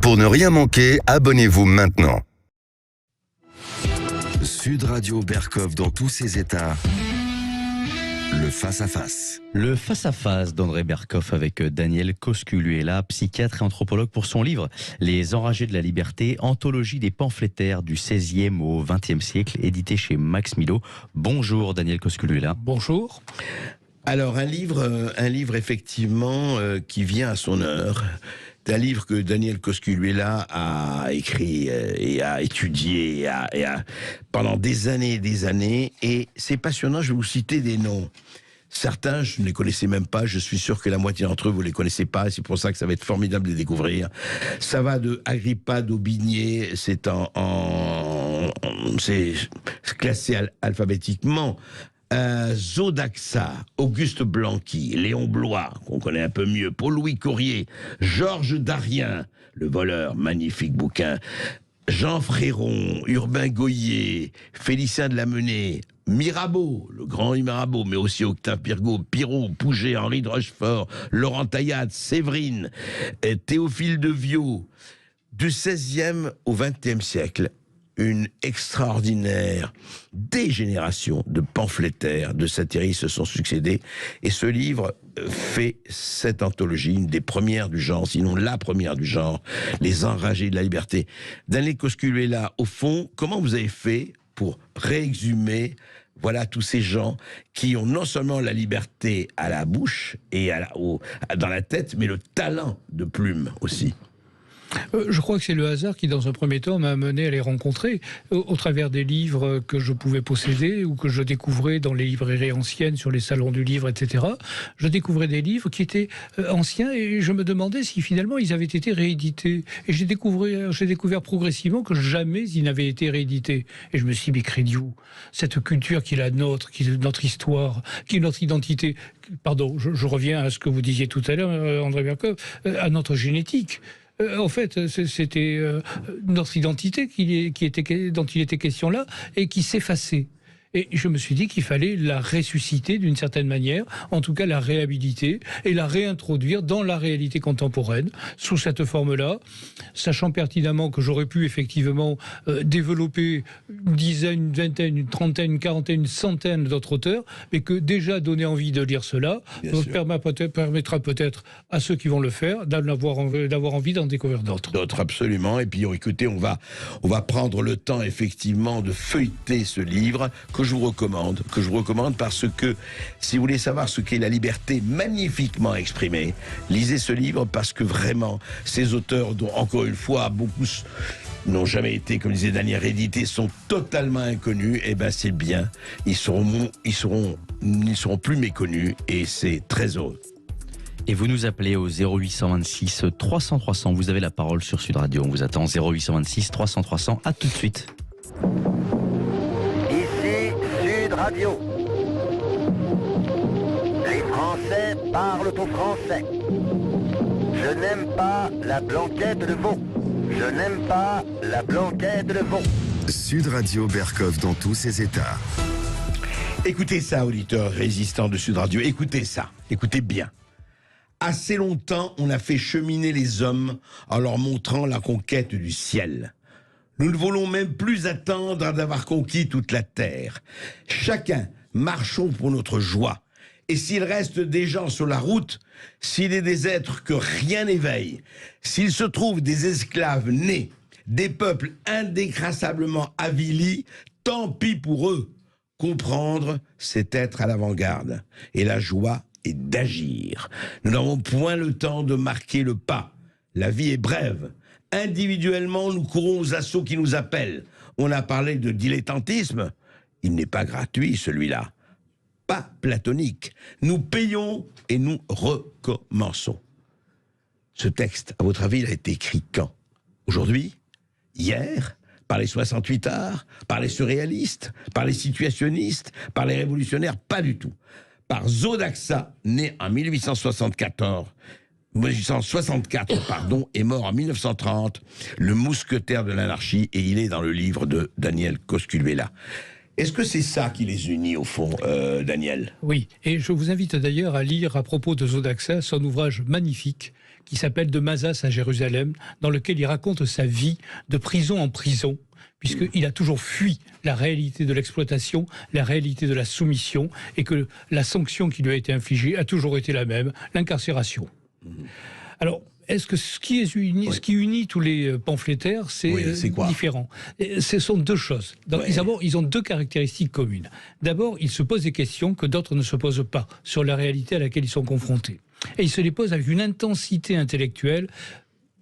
Pour ne rien manquer, abonnez-vous maintenant. Sud Radio Berkov dans tous ses états. Le face-à-face. Le face-à-face d'André Berkov avec Daniel Cosculluela, psychiatre et anthropologue, pour son livre « Les enragés de la liberté, anthologie des pamphlétaires du XVIe au XXe siècle », édité chez Max Milo. Bonjour Daniel Cosculluela. Bonjour. Alors un livre effectivement qui vient à son heure. C'est un livre que Daniel Cosculluela a écrit et a étudié pendant des années. Et c'est passionnant, je vais vous citer des noms. Certains, je ne les connaissais même pas. Je suis sûr que la moitié d'entre eux, vous ne les connaissez pas. C'est pour ça que ça va être formidable de les découvrir. Ça va de Agrippa d'Aubigné. C'est c'est classé alphabétiquement. Zodaxa, Auguste Blanqui, Léon Blois, qu'on connaît un peu mieux, Paul-Louis Courrier, Georges Darien, le voleur, magnifique bouquin, Jean Fréron, Urbain Goyer, Félicien de Lamennais, Mirabeau, le grand Mirabeau, mais aussi Octave Pirgot, Pirot, Pouget, Henri de Rochefort, Laurent Taillade, Séverine, Théophile de Viau, du XVIe au XXe siècle. Une extraordinaire dégénération de pamphlétaires, de satiristes se sont succédés. Et ce livre fait cette anthologie, une des premières du genre, sinon la première du genre, Les enragés de la liberté. Daniel Cosculluela, au fond, comment vous avez fait pour réexhumer tous ces gens qui ont non seulement la liberté à la bouche et dans la tête, mais le talent de plume aussi? Je crois que c'est le hasard qui, dans un premier temps, m'a amené à les rencontrer au travers des livres que je pouvais posséder ou que je découvrais dans les librairies anciennes, sur les salons du livre, etc. Je découvrais des livres qui étaient anciens et je me demandais si finalement ils avaient été réédités. Et j'ai découvert progressivement que jamais ils n'avaient été réédités. Et je me suis dit, mais crédiou, cette culture qui est la nôtre, qui est notre histoire, qui est notre identité, pardon, je reviens à ce que vous disiez tout à l'heure, André Berkov, à notre génétique. En fait, c'était notre identité dont il était question là, et qui s'effaçait. Et je me suis dit qu'il fallait la ressusciter d'une certaine manière, en tout cas la réhabiliter et la réintroduire dans la réalité contemporaine, sous cette forme-là, sachant pertinemment que j'aurais pu effectivement développer une dizaine, une vingtaine, une trentaine, une quarantaine, une centaine d'autres auteurs, mais que déjà donner envie de lire cela permettra peut-être à ceux qui vont le faire d'avoir envie d'en découvrir d'autres. D'autres, absolument. Et puis écoutez, on va prendre le temps effectivement de feuilleter ce livre que je vous recommande parce que si vous voulez savoir ce qu'est la liberté magnifiquement exprimée, lisez ce livre parce que vraiment, ces auteurs dont, encore une fois, beaucoup n'ont jamais été, comme disait Daniel, réédités, sont totalement inconnus, et ben c'est bien. Ils seront plus méconnus et c'est très heureux. Et vous nous appelez au 0826 300 300. Vous avez la parole sur Sud Radio. On vous attend 0826 300 300. À tout de suite. Radio. Les Français parlent au français. Je n'aime pas la blanquette de veau. Je n'aime pas la blanquette de veau. Sud Radio Berkov dans tous ses états. Écoutez ça, auditeurs résistants de Sud Radio. Écoutez ça. Écoutez bien. Assez longtemps, on a fait cheminer les hommes en leur montrant la conquête du ciel. Nous ne voulons même plus attendre d'avoir conquis toute la terre. Chacun, marchons pour notre joie. Et s'il reste des gens sur la route, s'il est des êtres que rien n'éveille, s'il se trouve des esclaves nés, des peuples indécrassablement avilis, tant pis pour eux. Comprendre, c'est être à l'avant-garde. Et la joie est d'agir. Nous n'avons point le temps de marquer le pas. La vie est brève. Individuellement, nous courons aux assauts qui nous appellent. On a parlé de dilettantisme. Il n'est pas gratuit, celui-là. Pas platonique. Nous payons et nous recommençons. Ce texte, à votre avis, il a été écrit quand? Aujourd'hui? Hier? Par les 68 arts? Par les surréalistes? Par les situationnistes? Par les révolutionnaires? Pas du tout. Par Zodaxa, né en 1864, est mort en 1930, le mousquetaire de l'anarchie, et il est dans le livre de Daniel Cosculluela. Est-ce que c'est ça qui les unit au fond, Daniel? Oui, et je vous invite d'ailleurs à lire à propos de Zodaxa son ouvrage magnifique qui s'appelle De Mazas à Jérusalem, dans lequel il raconte sa vie de prison en prison, puisqu'il a toujours fui la réalité de l'exploitation, la réalité de la soumission, et que la sanction qui lui a été infligée a toujours été la même, l'incarcération. Alors, est-ce que ce qui unit tous les pamphlétaires, c'est différent? Ce sont deux choses. D'abord, ils ont deux caractéristiques communes. D'abord, ils se posent des questions que d'autres ne se posent pas sur la réalité à laquelle ils sont confrontés. Et ils se les posent avec une intensité intellectuelle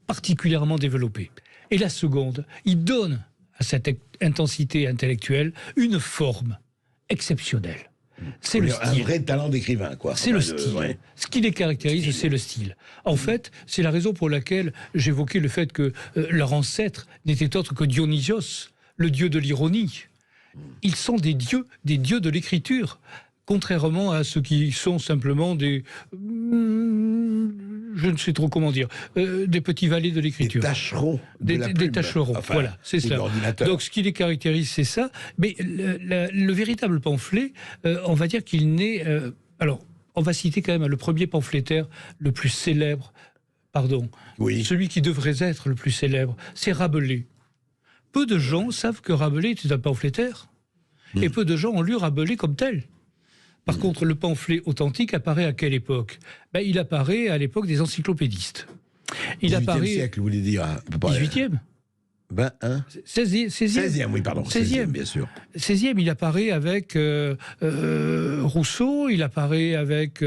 particulièrement développée. Et la seconde, ils donnent à cette intensité intellectuelle une forme exceptionnelle. C'est le style. Un vrai talent d'écrivain, quoi. C'est le style. Ouais. Ce qui les caractérise, c'est le style. En fait, c'est la raison pour laquelle j'évoquais le fait que leur ancêtre n'était autre que Dionysios, le dieu de l'ironie. Ils sont des dieux de l'écriture, contrairement à ceux qui sont simplement des... je ne sais trop comment dire, des petits valets de l'écriture. Des tâcherons. Des tâcherons, enfin, voilà, c'est ça. Donc ce qui les caractérise, c'est ça. Mais le véritable pamphlet, on va dire qu'il naît... alors, on va citer quand même le premier pamphlétaire le plus célèbre, celui qui devrait être le plus célèbre, c'est Rabelais. Peu de gens savent que Rabelais était un pamphlétaire, et peu de gens ont lu Rabelais comme tel. Par contre, le pamphlet authentique apparaît à quelle époque? Il apparaît à l'époque des encyclopédistes. Il apparaît... siècle, vous voulez dire? 18e. 16e, oui, pardon. 16e, bien sûr. 16e, il apparaît avec Rousseau, il apparaît avec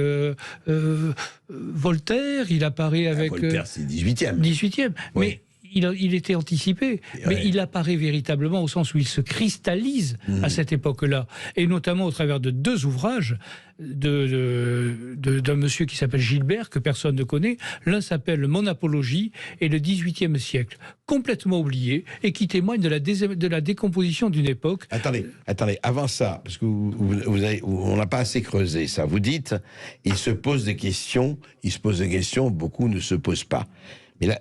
Voltaire, il apparaît avec... Voltaire, c'est 18e. 18e. Oui. Mais il était anticipé, mais il apparaît véritablement au sens où il se cristallise à cette époque-là, et notamment au travers de deux ouvrages d'un monsieur qui s'appelle Gilbert, que personne ne connaît. L'un s'appelle Mon Apologie et le XVIIIe siècle, complètement oublié, et qui témoigne de la décomposition d'une époque. Attendez, avant ça, parce que on n'a pas assez creusé ça. Vous dites, il se pose des questions, beaucoup ne se posent pas. Mais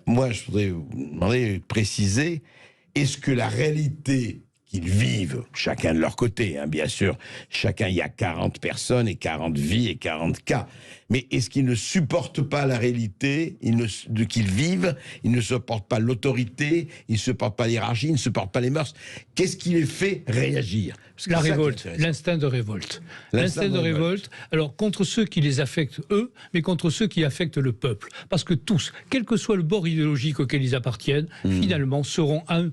moi, je voudrais vous demander de préciser, est-ce que la réalité qu'ils vivent, chacun de leur côté, bien sûr, chacun, il y a 40 personnes et 40 vies et 40 cas, mais est-ce qu'ils ne supportent pas la réalité qu'ils vivent? Ils ne supportent pas l'autorité, ils ne supportent pas l'hierarchie, ils ne supportent pas les mœurs. Qu'est-ce qui les fait réagir? La révolte, l'instinct de révolte. L'instinct de révolte, alors contre ceux qui les affectent eux, mais contre ceux qui affectent le peuple. Parce que tous, quel que soit le bord idéologique auquel ils appartiennent, finalement seront un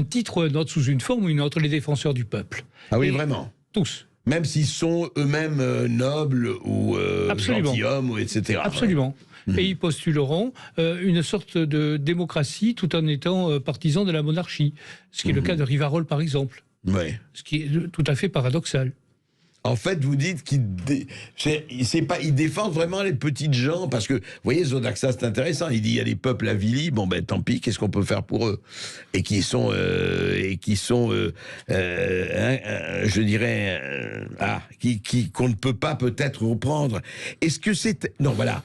titre ou un autre, sous une forme ou une autre, les défenseurs du peuple. Ah oui, vraiment? Tous. Même s'ils sont eux-mêmes nobles ou gentilshommes, etc. Absolument. Et ils postuleront une sorte de démocratie tout en étant partisans de la monarchie. Ce qui est le cas de Rivarol, par exemple. Ouais. Ce qui est tout à fait paradoxal. En fait, vous dites qu'ils défendent vraiment les petites gens, parce que, vous voyez, Zodaxa, c'est intéressant, il dit, il y a des peuples avilis, tant pis, qu'est-ce qu'on peut faire pour eux? Et qui sont, je dirais, qu'on ne peut pas peut-être reprendre. Est-ce que c'est... Non, voilà.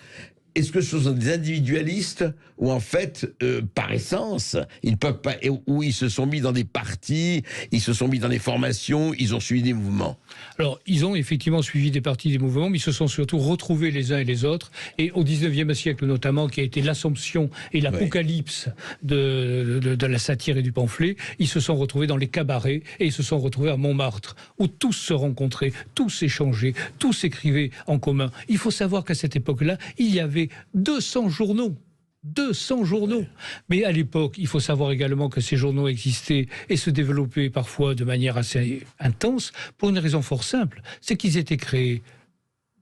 Est-ce que ce sont des individualistes ou en fait, par essence, ils ne peuvent pas, ou ils se sont mis dans des partis, ils se sont mis dans des formations, ils ont suivi des mouvements? Alors, ils ont effectivement suivi des partis, des mouvements, mais ils se sont surtout retrouvés les uns et les autres. Et au XIXe siècle notamment, qui a été l'Assomption et l'apocalypse de la satire et du pamphlet, ils se sont retrouvés dans les cabarets et ils se sont retrouvés à Montmartre, où tous se rencontraient, tous échangeaient, tous écrivaient en commun. Il faut savoir qu'à cette époque-là, il y avait 200 journaux. 200 journaux. Mais à l'époque, il faut savoir également que ces journaux existaient et se développaient parfois de manière assez intense pour une raison fort simple, c'est qu'ils étaient créés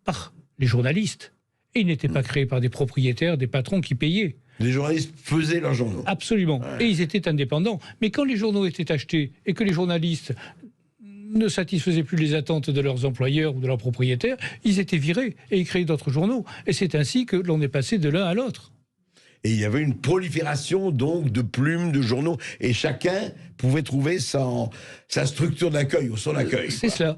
par les journalistes et ils n'étaient pas créés par des propriétaires, des patrons qui payaient. Les journalistes faisaient leurs journaux. Absolument. Ouais. Et ils étaient indépendants. Mais quand les journaux étaient achetés et que les journalistes ne satisfaisaient plus les attentes de leurs employeurs ou de leurs propriétaires, ils étaient virés et ils créaient d'autres journaux. Et c'est ainsi que l'on est passé de l'un à l'autre. Et il y avait une prolifération donc de plumes, de journaux, et chacun pouvait trouver sa structure d'accueil ou son accueil. C'est cela.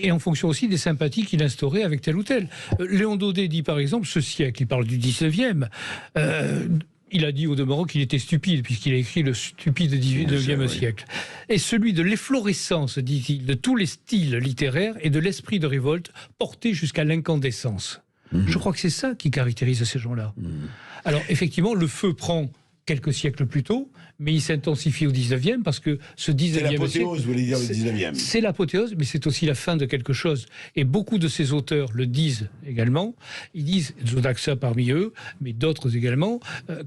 Et en fonction aussi des sympathies qu'il instaurait avec tel ou tel. Léon Daudet dit par exemple ce siècle, il parle du 19e. Il a dit au demeurant qu'il était stupide, puisqu'il a écrit le stupide 19e siècle. Et celui de l'efflorescence, dit-il, de tous les styles littéraires et de l'esprit de révolte porté jusqu'à l'incandescence. Je crois que c'est ça qui caractérise ces gens-là. Alors, effectivement, le feu prend quelques siècles plus tôt, mais il s'intensifie au 19e parce que ce 19e C'est l'apothéose, siècle, vous voulez dire, le 19e. c'est l'apothéose, mais c'est aussi la fin de quelque chose. Et beaucoup de ces auteurs le disent également. Ils disent, Zodaxa parmi eux, mais d'autres également,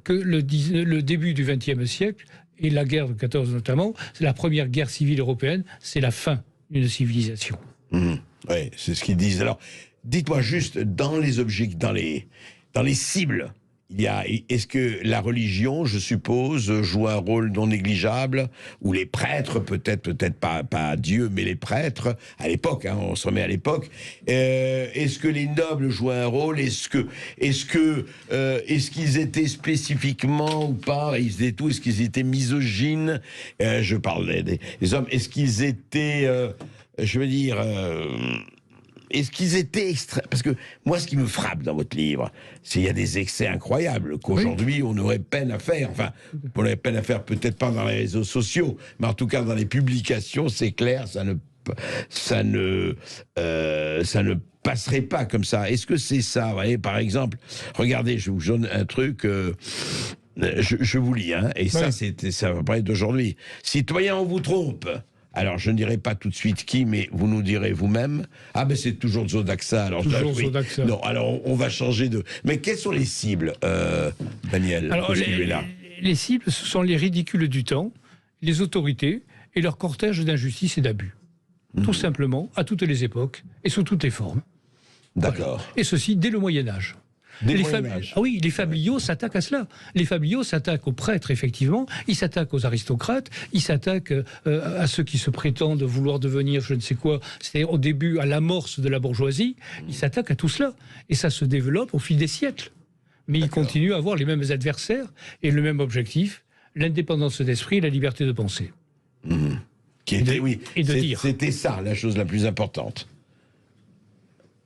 que le début du 20e siècle, et la guerre de 14 notamment, c'est la première guerre civile européenne, c'est la fin d'une civilisation. Oui, c'est ce qu'ils disent. Alors, dites-moi juste, dans les objets, dans les cibles, est-ce que la religion, je suppose, joue un rôle non négligeable, ou les prêtres, peut-être pas Dieu, mais les prêtres, à l'époque, on se remet à l'époque, est-ce que les nobles jouent un rôle, est-ce qu'ils étaient spécifiquement ou pas, est-ce qu'ils étaient misogynes, je parle des hommes, est-ce qu'ils étaient, est-ce qu'ils étaient parce que moi, ce qui me frappe dans votre livre, c'est qu'il y a des excès incroyables qu'aujourd'hui, on aurait peine à faire. Enfin, on aurait peine à faire peut-être pas dans les réseaux sociaux, mais en tout cas dans les publications, c'est clair, ça ne passerait pas comme ça. Est-ce que c'est ça, vous voyez, par exemple, regardez, je vous donne un truc... je vous lis, hein, et ça va pas être d'aujourd'hui. Citoyens, on vous trompe. Alors, je ne dirai pas tout de suite qui, mais vous nous direz vous-même. Ah, ben c'est toujours Zodaxa. Alors, toujours Zodaxa. Non, alors on va changer de... Mais quelles sont les cibles, Daniel? Alors, les cibles, ce sont les ridicules du temps, les autorités et leur cortège d'injustice et d'abus. Tout simplement, à toutes les époques et sous toutes les formes. D'accord. Voilà. Et ceci, dès le Moyen-Âge. Ah oui, les fabliaux s'attaquent à cela. Les fabliaux s'attaquent aux prêtres, effectivement. Ils s'attaquent aux aristocrates. Ils s'attaquent à ceux qui se prétendent vouloir devenir je ne sais quoi. C'est-à-dire au début, à l'amorce de la bourgeoisie. Ils s'attaquent à tout cela. Et ça se développe au fil des siècles. Mais ils continuent à avoir les mêmes adversaires et le même objectif, l'indépendance d'esprit et la liberté de penser. C'était ça, la chose la plus importante.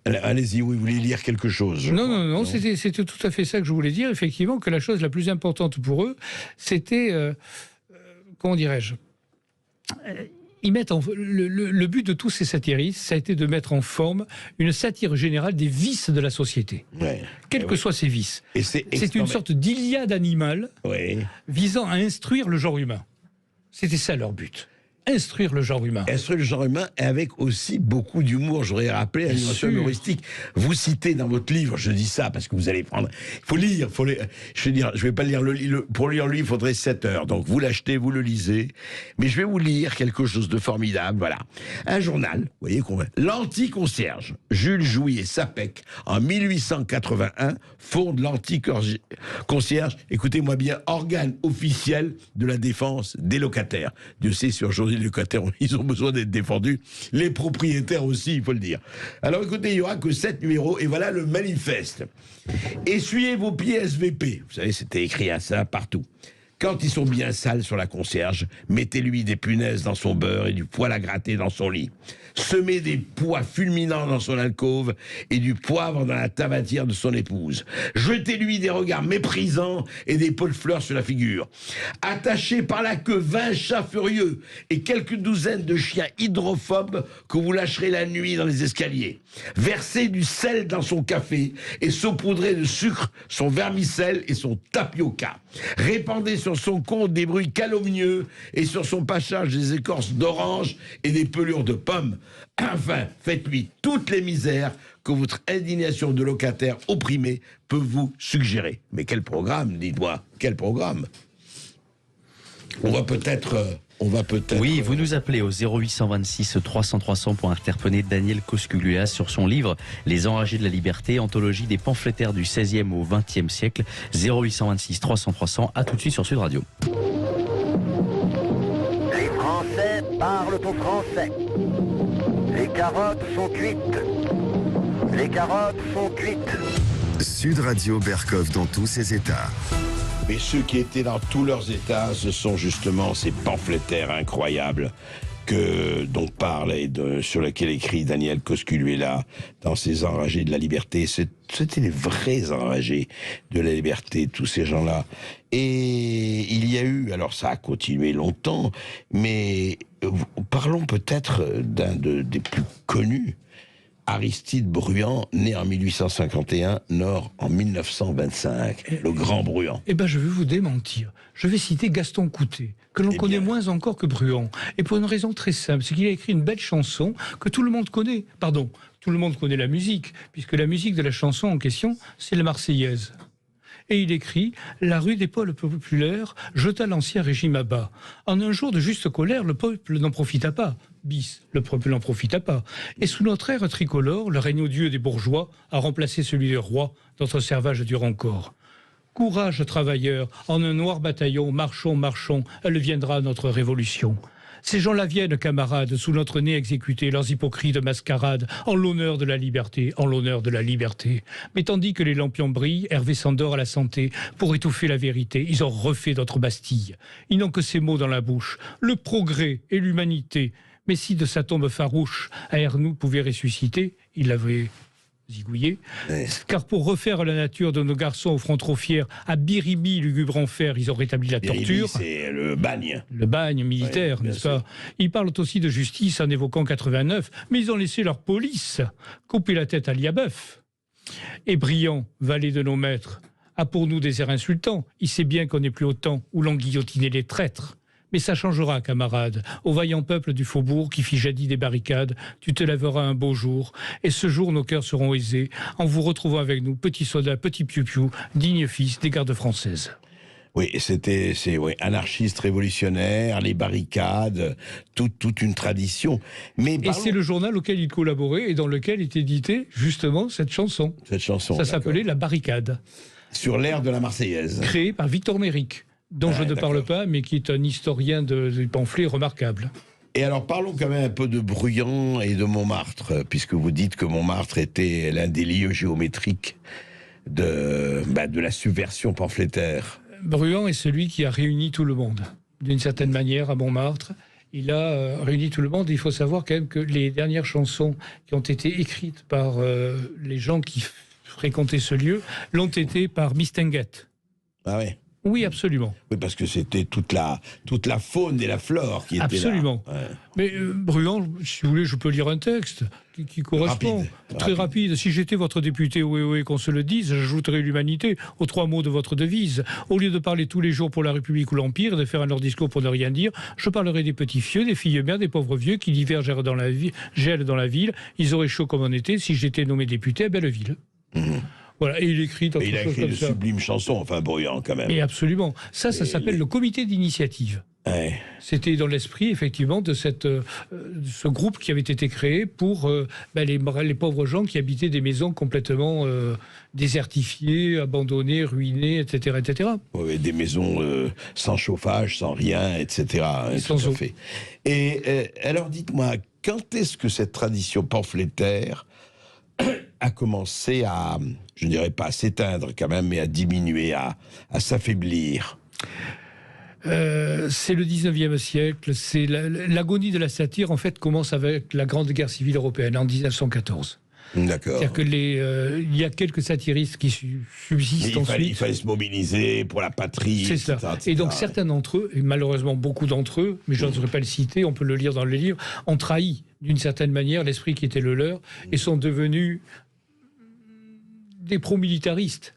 Allez-y, oui, vous voulez lire quelque chose? Non, c'était tout à fait ça que je voulais dire. Effectivement, que la chose la plus importante pour eux, c'était, comment dirais-je, le but de tous ces satiristes, ça a été de mettre en forme une satire générale des vices de la société, quels que soient ces vices. C'est une sorte d'Iliade animale visant à instruire le genre humain. C'était ça leur but. Instruire le genre humain. Instruire le genre humain avec aussi beaucoup d'humour. J'aurais rappelé la dimension humoristique. Vous citez dans votre livre, je dis ça parce que vous allez prendre... Il faut lire. Je veux dire, je vais pas lire pour lire le livre, il faudrait 7 heures. Donc vous l'achetez, vous le lisez. Mais je vais vous lire quelque chose de formidable. Voilà. Un journal, vous voyez, l'anti-concierge. Jules Jouy et Sapec, en 1881, fondent l'anti-concierge. Écoutez-moi bien, organe officiel de la défense des locataires. Dieu sait si aujourd'hui les locataires, ils ont besoin d'être défendus. Les propriétaires aussi, il faut le dire. Alors écoutez, il n'y aura que 7 numéros, et voilà le manifeste. Essuyez vos pieds SVP. Vous savez, c'était écrit à ça partout. Quand ils sont bien sales sur la concierge, mettez-lui des punaises dans son beurre et du poil à gratter dans son lit. Semez des pois fulminants dans son alcôve et du poivre dans la tabatière de son épouse. Jetez-lui des regards méprisants et des pots de fleurs sur la figure. Attachez par la queue 20 chats furieux et quelques douzaines de chiens hydrophobes que vous lâcherez la nuit dans les escaliers. Versez du sel dans son café et saupoudrez de sucre son vermicelle et son tapioca. Répandez sur son compte des bruits calomnieux et sur son passage des écorces d'orange et des pelures de pommes. Enfin, faites-lui toutes les misères que votre indignation de locataire opprimé peut vous suggérer. Mais quel programme, dites-moi, quel programme? On va peut-être... Oui, vous nous appelez au 0826 300 300 pour interpeller Daniel Cosculias sur son livre Les Enragés de la Liberté, anthologie des pamphlétaires du 16e au 20e siècle. 0826 300 300, à tout de suite sur Sud Radio. Les Français parlent au français. Les carottes sont cuites. Les carottes sont cuites. Sud Radio Berkov dans tous ses états. Mais ceux qui étaient dans tous leurs états, ce sont justement ces pamphlétaires incroyables dont parle et sur lesquels écrit Daniel Cosculias dans ses Enragés de la Liberté. C'était les vrais enragés de la liberté, tous ces gens-là. Et il y a eu, alors ça a continué longtemps, mais parlons peut-être d'un des plus connus, Aristide Bruand, né en 1851, mort en 1925. Le grand Bruand. Eh bien, je vais vous démentir. Je vais citer Gaston Coutet, que l'on connaît moins encore que Bruand. Et pour une raison très simple, c'est qu'il a écrit une belle chanson que tout le monde connaît. Pardon, tout le monde connaît la musique, puisque la musique de la chanson en question, c'est la Marseillaise. Et il écrit « La rue des pôles populaires jeta l'ancien régime à bas. En un jour de juste colère, le peuple n'en profita pas. Bis, le peuple n'en profita pas. Et sous notre ère tricolore, le règne odieux des bourgeois a remplacé celui des rois. Notre servage dure encore. Courage, travailleurs, en un noir bataillon, marchons, marchons, elle viendra notre révolution. » Ces gens-là viennent, camarades, sous notre nez exécuter leurs hypocrites mascarades, en l'honneur de la liberté, en l'honneur de la liberté. Mais tandis que les lampions brillent, Hervé s'endort à la santé. Pour étouffer la vérité, ils ont refait notre Bastille. Ils n'ont que ces mots dans la bouche, le progrès et l'humanité. Mais si de sa tombe farouche, Aernou pouvait ressusciter, il l'avait zigouillé, car pour refaire la nature de nos garçons au front trop fiers, à Biribi, lugubre enfer, ils ont rétabli la torture. C'est le bagne. Le bagne militaire, n'est-ce pas? Ils parlent aussi de justice en évoquant 89, mais ils ont laissé leur police couper la tête à Liabeuf. Et Briand, valet de nos maîtres, a pour nous des airs insultants. Il sait bien qu'on n'est plus au temps où l'on guillotinait les traîtres. Mais ça changera, camarades. Au vaillant peuple du faubourg qui fit jadis des barricades, tu te lèveras un beau jour. Et ce jour, nos cœurs seront aisés en vous retrouvant avec nous, petits soldats, petits piou-piou, dignes fils des gardes françaises. Oui, c'est anarchiste révolutionnaire, les barricades, toute une tradition. Mais et c'est le journal auquel il collaborait et dans lequel est éditée justement cette chanson. Ça s'appelait La Barricade. Sur l'air de la Marseillaise. Créée par Victor Méric, dont je ne parle pas, mais qui est un historien du pamphlet remarquable. Et alors parlons quand même un peu de Bruand et de Montmartre, puisque vous dites que Montmartre était l'un des lieux géométriques de la subversion pamphlétaire. Bruand est celui qui a réuni tout le monde, d'une certaine manière, à Montmartre. Il a réuni tout le monde. Il faut savoir quand même que les dernières chansons qui ont été écrites par les gens qui fréquentaient ce lieu l'ont été par Mistinguett. Ah ouais. Oui, absolument. Oui, parce que c'était toute la faune et la flore qui étaient absolument. Là. Ouais. Mais Bruand, si vous voulez, je peux lire un texte qui correspond. Très rapide. Si j'étais votre député, oui, qu'on se le dise, j'ajouterais l'humanité aux 3 mots de votre devise. Au lieu de parler tous les jours pour la République ou l'Empire, de faire un leur discours pour ne rien dire, je parlerai des petits fieux, des filles mères, des pauvres vieux qui l'hiver gèlent dans la ville. Ils auraient chaud comme en été si j'étais nommé député à Belleville. Mmh. Voilà, et il écrit il a écrit de sublimes chansons, enfin Bruand quand même. Et absolument. Ça s'appelle le comité d'initiative. Ouais. C'était dans l'esprit, effectivement, de ce groupe qui avait été créé pour les pauvres gens qui habitaient des maisons complètement désertifiées, abandonnées, ruinées, etc. etc. Oui, des maisons sans chauffage, sans rien, etc. Sans eau. Fait. Et alors dites-moi, quand est-ce que cette tradition pamphlétaire a commencé à, je ne dirais pas à s'éteindre quand même, mais à diminuer, à s'affaiblir? C'est le 19e siècle, c'est l'agonie de la satire, en fait, commence avec la Grande Guerre civile européenne, en 1914. D'accord. C'est-à-dire que il y a quelques satiristes qui subsistent ensuite. Il fallait se mobiliser pour la patrie, c'est etc., ça. etc. Et donc certains d'entre eux, et malheureusement beaucoup d'entre eux, mais je n'oserais pas le citer, on peut le lire dans le livre, ont trahi d'une certaine manière l'esprit qui était le leur et sont devenus des pro-militaristes.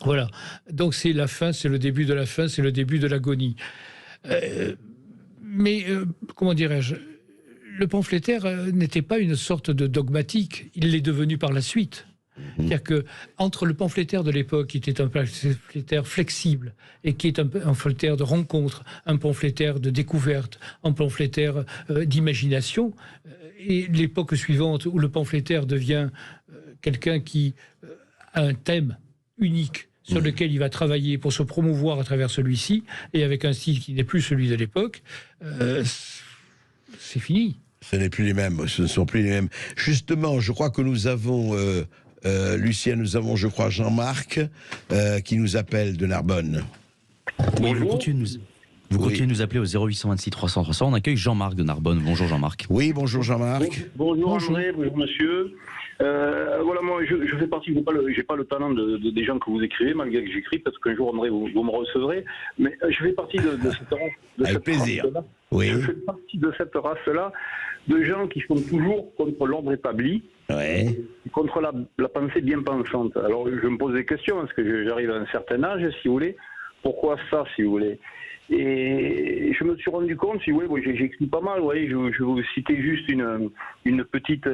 Voilà. Donc c'est la fin, c'est le début de la fin, c'est le début de l'agonie. Comment dirais-je, le pamphlétaire n'était pas une sorte de dogmatique, il l'est devenu par la suite. C'est-à-dire qu'entre le pamphlétaire de l'époque, qui était un pamphlétaire flexible, et qui est un pamphlétaire de rencontre, un pamphlétaire de découverte, un pamphlétaire d'imagination, et l'époque suivante où le pamphlétaire devient quelqu'un qui a un thème unique sur lequel il va travailler pour se promouvoir à travers celui-ci, et avec un style qui n'est plus celui de l'époque, c'est fini. Ce n'est plus les mêmes, ce ne sont plus les mêmes. Justement, je crois que nous avons, Lucien, nous avons, je crois, Jean-Marc, qui nous appelle de Narbonne. Oui, vous continuez de nous appeler au 0826 300 300. On accueille Jean-Marc de Narbonne. Bonjour Jean-Marc. Oui, bonjour Jean-Marc. Bonjour André, bonjour monsieur. Voilà, moi, je fais partie, j'ai pas le talent des gens que vous écrivez, malgré que j'écris, parce qu'un jour, André, vous me recevrez, mais je fais partie de cette race. Avec plaisir. Oui. Je fais partie de cette race-là, de gens qui sont toujours contre l'ordre établi, Ouais. contre la pensée bien pensante. Alors, je me pose des questions, parce que j'arrive à un certain âge, si vous voulez. Pourquoi ça, si vous voulez? Et je me suis rendu compte, si vous voulez, j'écris pas mal, vous voyez, je vais vous citer juste une petite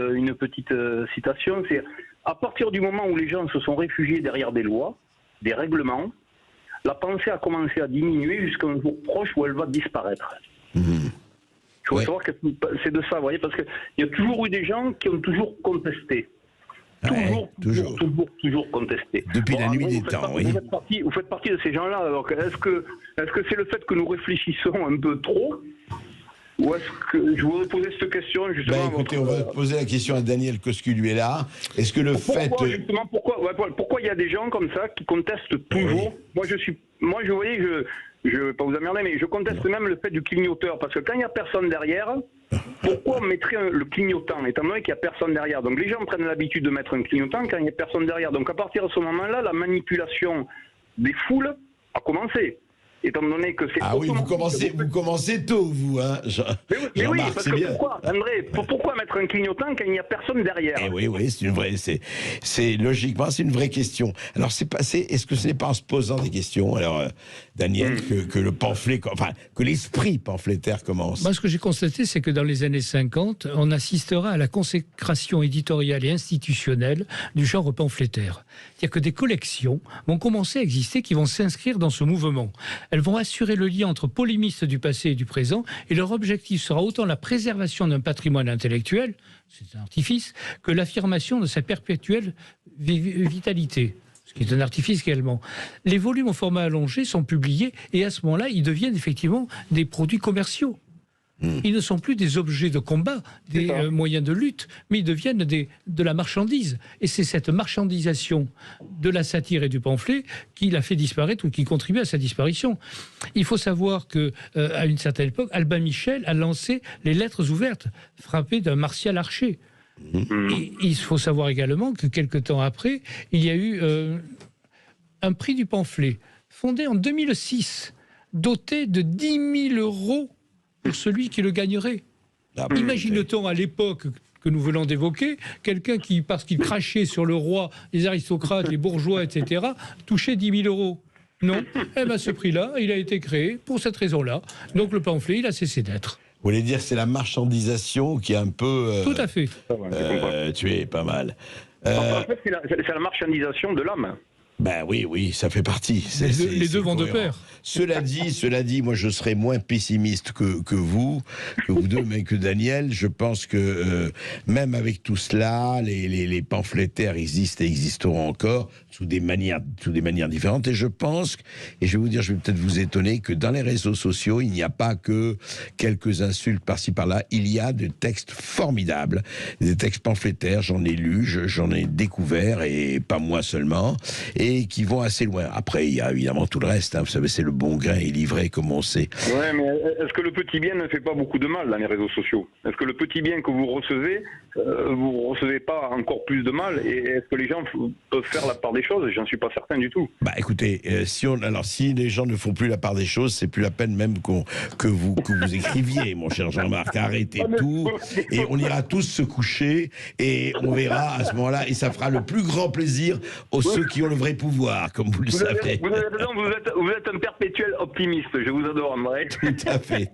citation, c'est à partir du moment où les gens se sont réfugiés derrière des lois, des règlements, la pensée a commencé à diminuer jusqu'à un jour proche où elle va disparaître. Je voudrais savoir que c'est de ça, vous voyez, parce qu'il y a toujours eu des gens qui ont toujours contesté. Toujours contesté. Depuis la nuit des temps, oui. Vous faites partie de ces gens-là. Alors, est-ce que c'est le fait que nous réfléchissons un peu trop, ou est-ce que je voudrais poser cette question justement? Écoutez, on va poser la question à Daniel Cosculiella. Est-ce que pourquoi il y a des gens comme ça qui contestent toujours? Je ne vais pas vous emmerder, mais je conteste même le fait du clignoteur, parce que quand il n'y a personne derrière, pourquoi on mettrait le clignotant, étant donné qu'il n'y a personne derrière? Donc les gens prennent l'habitude de mettre un clignotant quand il n'y a personne derrière. Donc à partir de ce moment-là, la manipulation des foules a commencé. Étant donné que c'est... Ah oui, vous commencez tôt, vous, hein, mais oui, Jean-Marc, parce c'est que bien. pourquoi, André, pourquoi mettre un clignotant quand il n'y a personne derrière? Oui, c'est logiquement, c'est une vraie question. Alors, est-ce que ce n'est pas en se posant des questions, alors, Daniel, que le pamphlet, que l'esprit pamphlétaire commence? Moi, ce que j'ai constaté, c'est que dans les années 50, on assistera à la consécration éditoriale et institutionnelle du genre pamphlétaire. C'est-à-dire que des collections vont commencer à exister qui vont s'inscrire dans ce mouvement. Elles vont assurer le lien entre polémistes du passé et du présent, et leur objectif sera autant la préservation d'un patrimoine intellectuel, c'est un artifice, que l'affirmation de sa perpétuelle vitalité, ce qui est un artifice également. Les volumes au format allongé sont publiés, et à ce moment-là, ils deviennent effectivement des produits commerciaux. Ils ne sont plus des objets de combat, des moyens de lutte, mais ils deviennent de la marchandise. Et c'est cette marchandisation de la satire et du pamphlet qui l'a fait disparaître ou qui contribue à sa disparition. Il faut savoir qu'à une certaine époque, Albin Michel a lancé les lettres ouvertes, frappées d'un Martial Archer. Et il faut savoir également que quelque temps après, il y a eu un prix du pamphlet, fondé en 2006, doté de 10 000 € pour celui qui le gagnerait. Imagine-t-on à l'époque que nous venons d'évoquer, quelqu'un qui, parce qu'il crachait sur le roi, les aristocrates, les bourgeois, etc., touchait 10 000 €. Non. Eh bien, ce prix-là, il a été créé pour cette raison-là. Donc le pamphlet, il a cessé d'être. Vous voulez dire que c'est la marchandisation qui est un peu... Tout à fait. tué, pas mal. En fait, c'est la marchandisation de l'âme. Ben oui, ça fait partie. Les deux vont de pair. Cela dit, moi je serais moins pessimiste que vous deux, mais que Daniel. Je pense que même avec tout cela, les pamphlétaires existent et existeront encore sous des manières différentes. Et je pense, et je vais vous dire, je vais peut-être vous étonner, que dans les réseaux sociaux, il n'y a pas que quelques insultes par-ci par-là. Il y a des textes formidables, des textes pamphlétaires. J'en ai lu, j'en ai découvert, et pas moi seulement. Et qui vont assez loin. Après, il y a évidemment tout le reste. Vous savez, c'est le bon grain et livré, comme on sait. Ouais, mais est-ce que le petit bien ne fait pas beaucoup de mal dans les réseaux sociaux? Est-ce que le petit bien que vous recevez pas encore plus de mal? Et est-ce que les gens peuvent faire la part des choses? J'en suis pas certain du tout. Bah écoutez, si les gens ne font plus la part des choses, c'est plus la peine même que vous écriviez, mon cher Jean-Marc. Arrêtez tout, et on ira tous se coucher, et on verra à ce moment-là, et ça fera le plus grand plaisir aux ceux qui ont le vrai pouvoir, comme vous le savez. Vous avez raison, vous êtes un perpétuel optimiste. Je vous adore, André. Tout à fait.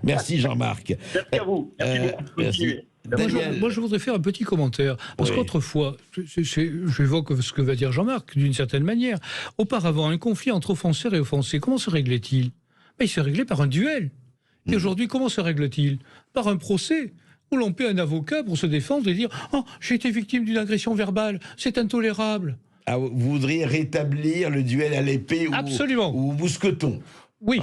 Merci Jean-Marc. Merci à vous. Merci beaucoup. Merci. Moi, je voudrais faire un petit commentaire. Parce qu'autrefois, j'évoque ce que va dire Jean-Marc, d'une certaine manière. Auparavant, un conflit entre offenseur et offensé, comment se réglait-il? Il se réglait par un duel. Et aujourd'hui, comment se règle-t-il? Par un procès, où l'on paie un avocat pour se défendre et dire « Oh, j'ai été victime d'une agression verbale, c'est intolérable ». Vous voudriez rétablir le duel à l'épée ou au mousqueton? Oui,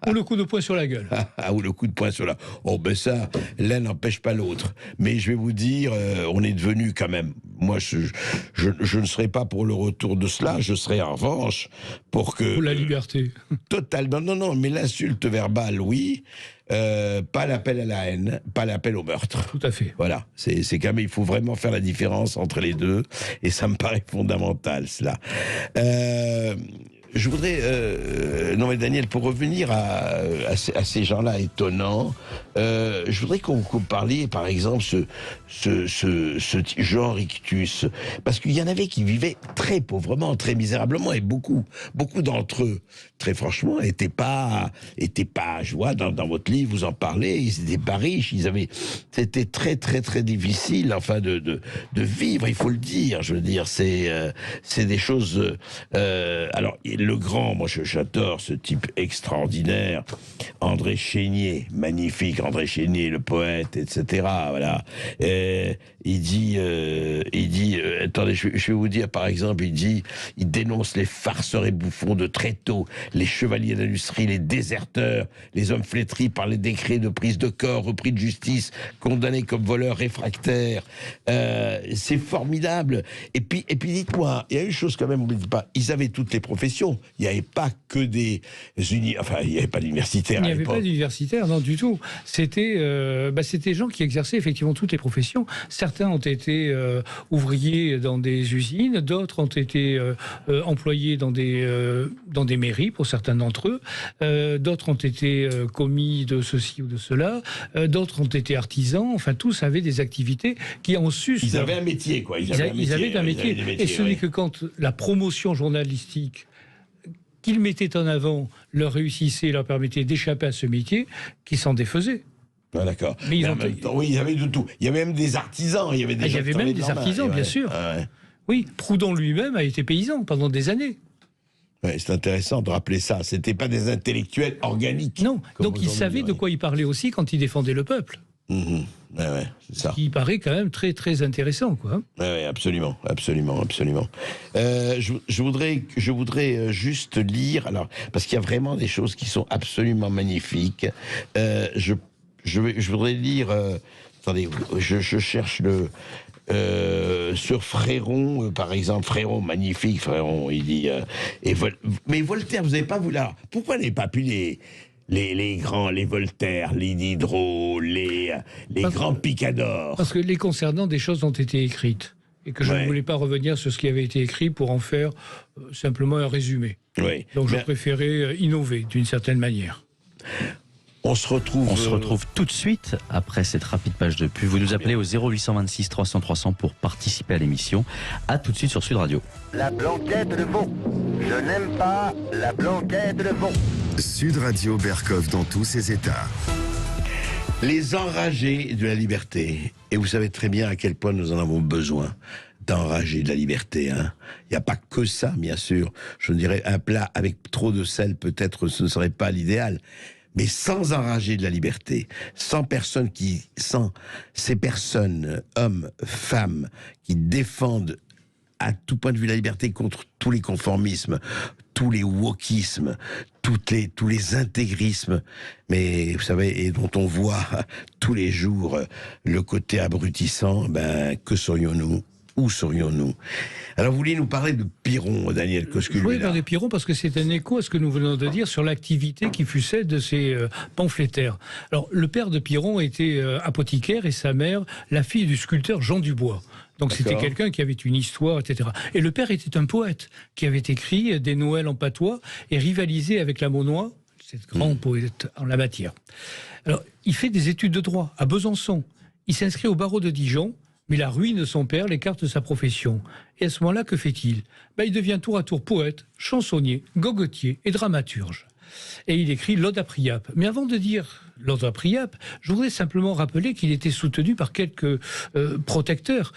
ou le coup de poing sur la gueule. Ou le coup de poing sur la... Oh ben ça, l'un n'empêche pas l'autre. Mais je vais vous dire, on est devenu quand même... Moi, je ne serai pas pour le retour de cela, je serai en revanche pour que... Pour la liberté. Totalement, non, mais l'insulte verbale, oui. Pas l'appel à la haine, pas l'appel au meurtre. Tout à fait. Voilà, c'est quand même, il faut vraiment faire la différence entre les deux, et ça me paraît fondamental, cela. Je voudrais, non mais Daniel, pour revenir à ces gens-là étonnants, je voudrais qu'on parliez, par exemple, ce Jean Rictus, parce qu'il y en avait qui vivaient très pauvrement, très misérablement, et beaucoup d'entre eux, très franchement, étaient pas, je vois, dans votre livre, vous en parlez, ils étaient pas riches, c'était très, très, très difficile, enfin, de vivre, il faut le dire, je veux dire, c'est des choses, alors, le grand, moi j'adore ce type extraordinaire, André Chénier, magnifique André Chénier, le poète, etc. Voilà. Il dit, attendez, je vais vous dire par exemple, il dénonce les farceurs et bouffons de Tréteau, les chevaliers d'industrie, les déserteurs, les hommes flétris par les décrets de prise de corps, repris de justice, condamnés comme voleurs réfractaires. C'est formidable. Et puis dites-moi, il y a une chose quand même, on ne dit pas, ils avaient toutes les professions. Il n'y avait pas que des il n'y avait pas d'universitaires. Il n'y avait pas d'universitaires, non, du tout. C'était des gens qui exerçaient effectivement toutes les professions. Certains ont été ouvriers dans des usines, d'autres ont été employés dans des mairies, pour certains d'entre eux. D'autres ont été commis de ceci ou de cela. D'autres ont été artisans. Enfin, tous avaient des activités qui en sus. Ils avaient un métier, quoi. Ils avaient un métier. Et ce n'est que quand la promotion journalistique qu'ils mettaient en avant leur réussissait, leur permettait d'échapper à ce métier, qu'ils s'en défaisaient. Ah, d'accord. Mais en même temps, oui, il y avait de tout. Il y avait même des artisans. Il y avait même des artisans, bien sûr. Ah, ouais. Oui, Proudhon lui-même a été paysan pendant des années. Ouais, c'est intéressant de rappeler ça. C'était pas des intellectuels organiques. Non, donc il savait de quoi il parlait aussi quand il défendait le peuple. Mmh. Ouais, c'est ça. Ce qui paraît quand même très, très intéressant, quoi. Ouais, absolument. Je voudrais juste lire, alors, parce qu'il y a vraiment des choses qui sont absolument magnifiques. Je voudrais lire, attendez, je cherche sur Fréron, par exemple. Fréron, magnifique, Fréron, il dit... mais Voltaire, vous n'avez pas voulu... Pourquoi n'avez pas pu les grands, les Voltaire, les Diderot, les grands Picador? Parce que les concernant, des choses ont été écrites. Et que je ne voulais pas revenir sur ce qui avait été écrit pour en faire simplement un résumé. Oui. Donc je préférais innover d'une certaine manière. On se retrouve tout de suite après cette rapide page de pub. Vous nous appelez au 0826 300 300 pour participer à l'émission. À tout de suite sur Sud Radio. La blanquette de veau. Je n'aime pas la blanquette de veau. Sud Radio Berkov dans tous ses états. Les enragés de la liberté. Et vous savez très bien à quel point nous en avons besoin d'enragés de la liberté. Il n'y a pas que ça, bien sûr. Je dirais un plat avec trop de sel, peut-être ce ne serait pas l'idéal. Mais sans enragés de la liberté, sans ces personnes, hommes, femmes, qui défendent à tout point de vue la liberté contre tous les conformismes, tous les wokismes, tous les intégrismes, mais vous savez, et dont on voit tous les jours le côté abrutissant, que serions-nous? Où serions-nous? Alors, vous vouliez nous parler de Piron, Daniel Cosculier. Je voulais parler de Piron parce que c'est un écho à ce que nous venons de dire sur l'activité qui fut celle de ces pamphlétaires. Alors, le père de Piron était apothicaire et sa mère, la fille du sculpteur Jean Dubois. Donc c'était quelqu'un qui avait une histoire, etc. Et le père était un poète qui avait écrit des Noëls en patois et rivalisé avec la Monnoye, cette grande poète en la matière. Alors, il fait des études de droit à Besançon. Il s'inscrit au barreau de Dijon. Mais la ruine de son père l'écarte de sa profession. Et à ce moment-là, que fait-il? Il devient tour à tour poète, chansonnier, gogotier et dramaturge. Et il écrit l'Ode à Priape. Mais avant de dire l'Ode à Priape, je voudrais simplement rappeler qu'il était soutenu par quelques protecteurs,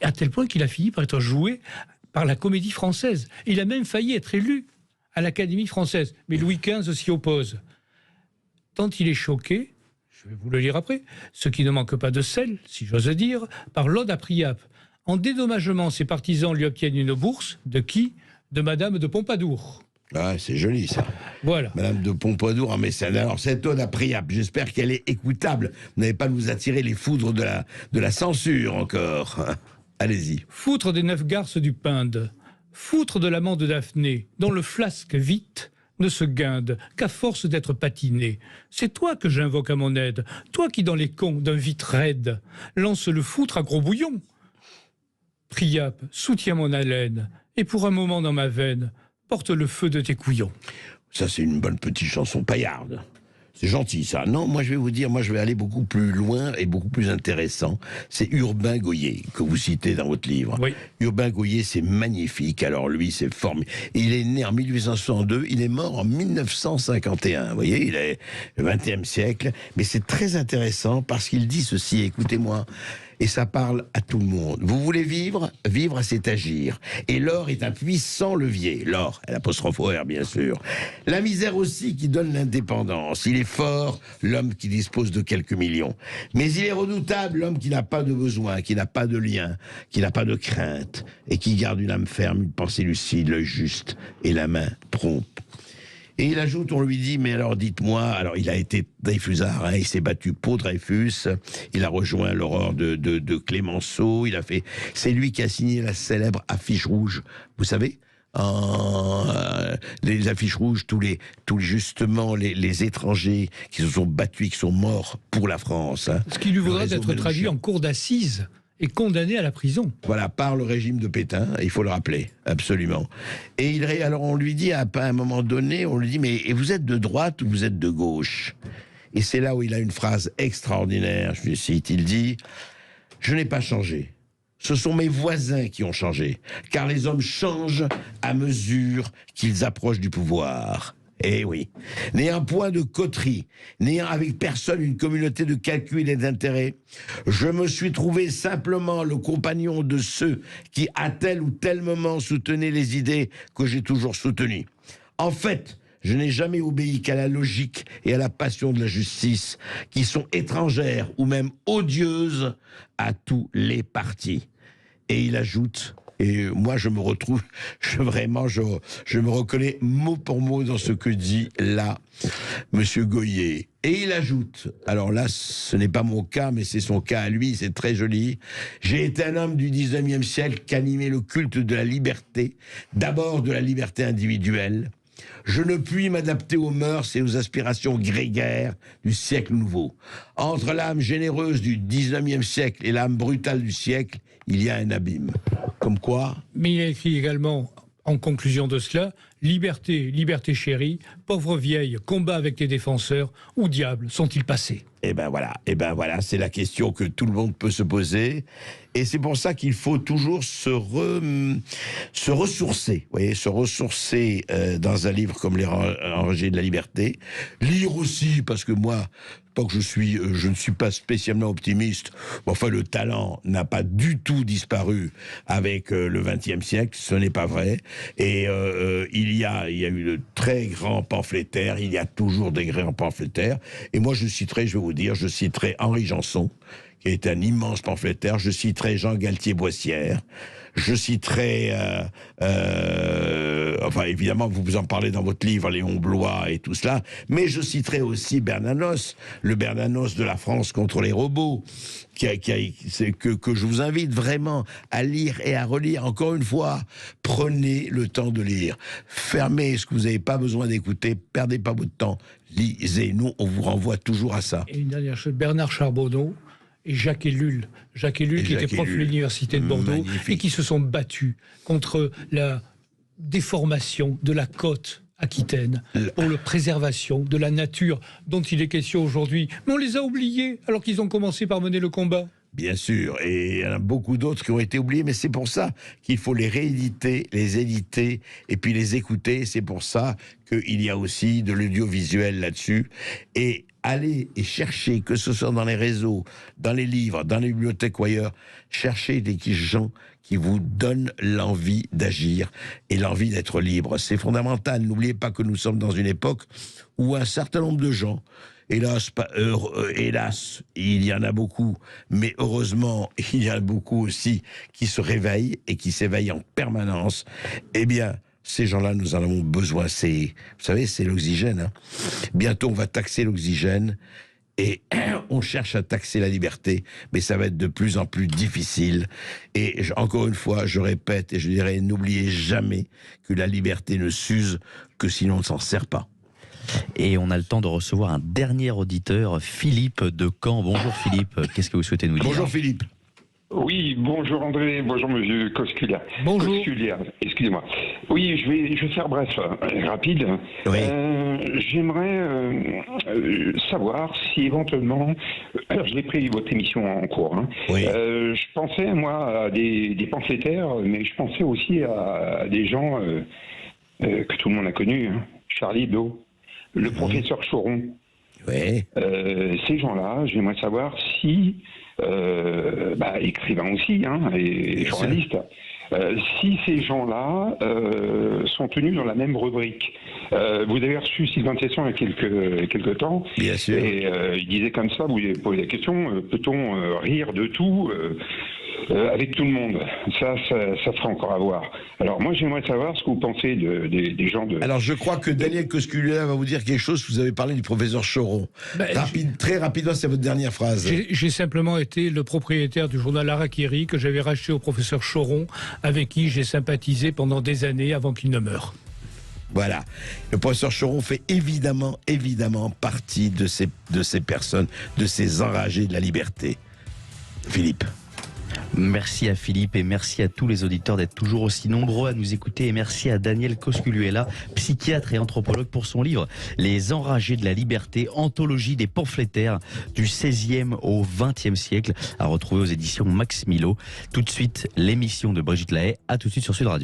à tel point qu'il a fini par être joué par la Comédie Française. Il a même failli être élu à l'Académie Française. Mais Louis XV s'y oppose. Tant il est choqué, je vais vous le lire après, ce qui ne manque pas de sel, si j'ose dire, par l'Ode à Priape. En dédommagement, ses partisans lui obtiennent une bourse, de qui? De Madame de Pompadour. Ah, c'est joli ça. Voilà. Madame de Pompadour en mécène. Alors, cette ode appréciable, j'espère qu'elle est écoutable. Vous n'avez pas nous attirer les foudres de la censure encore. Allez-y. Foutre des 9 garces du Pinde, foutre de l'amant de Daphné, dont le flasque vite ne se guinde qu'à force d'être patiné. C'est toi que j'invoque à mon aide, toi qui dans les cons d'un vite raide lance le foutre à gros bouillon. Priape, soutiens mon haleine, et pour un moment dans ma veine, porte le feu de tes couillons. Ça, c'est une bonne petite chanson paillarde. C'est gentil, ça. Non, moi, je vais vous dire, moi, je vais aller beaucoup plus loin et beaucoup plus intéressant. C'est Urbain Goyer, que vous citez dans votre livre. Oui. Urbain Goyer, c'est magnifique. Alors, lui, c'est formidable. Il est né en 1862, il est mort en 1951. Vous voyez, il est le XXe siècle. Mais c'est très intéressant parce qu'il dit ceci, écoutez-moi. Et ça parle à tout le monde. Vous voulez vivre? Vivre, c'est agir. Et l'or est un puissant levier. L'or, l'apostrophe OR, bien sûr. La misère aussi qui donne l'indépendance. Il est fort, l'homme qui dispose de quelques millions. Mais il est redoutable, l'homme qui n'a pas de besoin, qui n'a pas de lien, qui n'a pas de crainte, et qui garde une âme ferme, une pensée lucide, l'œil juste et la main prompte. Et il ajoute, on lui dit, mais alors dites-moi, alors il a été Dreyfusard, hein, il s'est battu pour Dreyfus, il a rejoint l'aurore de Clémenceau, il a fait, c'est lui qui a signé la célèbre affiche rouge, vous savez, les affiches rouges, justement les étrangers qui se sont battus, qui sont morts pour la France. Hein. Ce qui lui vaudra d'être traduit en cour d'assises et condamné à la prison. Voilà, par le régime de Pétain, il faut le rappeler, absolument. Et alors on lui dit, à un moment donné, on lui dit, mais vous êtes de droite ou vous êtes de gauche? Et c'est là où il a une phrase extraordinaire, je le cite, il dit, je n'ai pas changé. Ce sont mes voisins qui ont changé, car les hommes changent à mesure qu'ils approchent du pouvoir. Eh oui. N'ayant point de coterie, n'ayant avec personne une communauté de calcul et d'intérêt, je me suis trouvé simplement le compagnon de ceux qui, à tel ou tel moment, soutenaient les idées que j'ai toujours soutenues. En fait, je n'ai jamais obéi qu'à la logique et à la passion de la justice, qui sont étrangères ou même odieuses à tous les partis. Et il ajoute... Et moi, je me retrouve, je me reconnais mot pour mot dans ce que dit là Monsieur Goyer. Et il ajoute, alors là, ce n'est pas mon cas, mais c'est son cas à lui, c'est très joli. J'ai été un homme du 19e siècle qui animait le culte de la liberté, d'abord de la liberté individuelle. Je ne puis m'adapter aux mœurs et aux aspirations grégaires du siècle nouveau. Entre l'âme généreuse du 19e siècle et l'âme brutale du siècle, il y a un abîme. Comme quoi... Mais il a écrit également, en conclusion de cela, « Liberté, liberté chérie, pauvre vieille, combat avec tes défenseurs, où diable sont-ils passés ?» Eh ben voilà, c'est la question que tout le monde peut se poser. Et c'est pour ça qu'il faut toujours se ressourcer. Vous voyez, se ressourcer dans un livre comme Les Enragés de la Liberté. Lire aussi, parce que moi, pas que je ne suis pas spécialement optimiste. Enfin, le talent n'a pas du tout disparu avec le XXe siècle. Ce n'est pas vrai. Et il y a eu de très grands pamphlétaires. Il y a toujours des grands pamphlétaires. Et moi, je citerai Henri Janson, qui est un immense pamphlétaire. Je citerai Jean Galtier-Boissière. Je citerai, enfin évidemment vous en parlez dans votre livre, Léon Bloy et tout cela, mais je citerai aussi Bernanos, le Bernanos de la France contre les robots, que je vous invite vraiment à lire et à relire. Encore une fois, prenez le temps de lire. Fermez ce que vous n'avez pas besoin d'écouter, perdez pas votre temps, lisez. Nous, on vous renvoie toujours à ça. Et une dernière chose, Bernard Charbonneau et Jacques Ellul. Jacques Ellul, qui était prof de l'université de Bordeaux, magnifique, et qui se sont battus contre la déformation de la côte aquitaine pour la préservation de la nature dont il est question aujourd'hui. Mais on les a oubliés alors qu'ils ont commencé par mener le combat. Bien sûr, et il y en a beaucoup d'autres qui ont été oubliés, mais c'est pour ça qu'il faut les rééditer, les éditer, et puis les écouter. C'est pour ça qu'il y a aussi de l'audiovisuel là-dessus. Et allez et cherchez, que ce soit dans les réseaux, dans les livres, dans les bibliothèques ou ailleurs, cherchez des gens qui vous donnent l'envie d'agir et l'envie d'être libre. C'est fondamental. N'oubliez pas que nous sommes dans une époque où un certain nombre de gens, hélas, il y en a beaucoup, mais heureusement, il y en a beaucoup aussi qui se réveillent et qui s'éveillent en permanence. Eh bien, Ces gens-là, nous en avons besoin. Vous savez, c'est l'oxygène. Hein. Bientôt, on va taxer l'oxygène et on cherche à taxer la liberté, mais ça va être de plus en plus difficile. Et encore une fois, je répète et je dirais, n'oubliez jamais que la liberté ne s'use que si l'on ne s'en sert pas. Et on a le temps de recevoir un dernier auditeur, Philippe de Caen. Bonjour Philippe, qu'est-ce que vous souhaitez nous dire? Bonjour Philippe. Oui, bonjour André, bonjour monsieur Cosculia. Bonjour. Cosculia, excusez-moi. Oui, je vais faire bref, rapide. Oui. J'aimerais savoir si éventuellement, je l'ai pris votre émission en cours, hein. Oui. Je pensais moi à des pamphlétaires, mais je pensais aussi à des gens que tout le monde a connus, hein. Charlie Hebdo, le professeur Choron. Oui. Ces gens-là, j'aimerais savoir si, écrivains aussi, hein, et journalistes, si ces gens-là sont tenus dans la même rubrique. Vous avez reçu Sylvain Tesson il y a quelques temps. Bien sûr. Et il disait comme ça, vous lui avez posé la question, peut-on rire de tout avec tout le monde? Ça fera encore à voir. Alors moi j'aimerais savoir ce que vous pensez des gens de... Alors je crois que Daniel Cosculia va vous dire quelque chose. Vous avez parlé du professeur Choron. Très rapidement, c'est votre dernière phrase. J'ai simplement été le propriétaire du journal Harakiri que j'avais racheté au professeur Choron, avec qui j'ai sympathisé pendant des années avant qu'il ne meure. Voilà. Le professeur Choron fait évidemment partie de ces personnes, de ces enragés de la liberté. Philippe. Merci à Philippe et merci à tous les auditeurs d'être toujours aussi nombreux à nous écouter et merci à Daniel Cosculia, psychiatre et anthropologue, pour son livre Les Enragés de la Liberté, anthologie des pamphlétaires du XVIe au XXe siècle, à retrouver aux éditions Max Milo. Tout de suite, l'émission de Brigitte Lahaye. À tout de suite sur Sud Radio.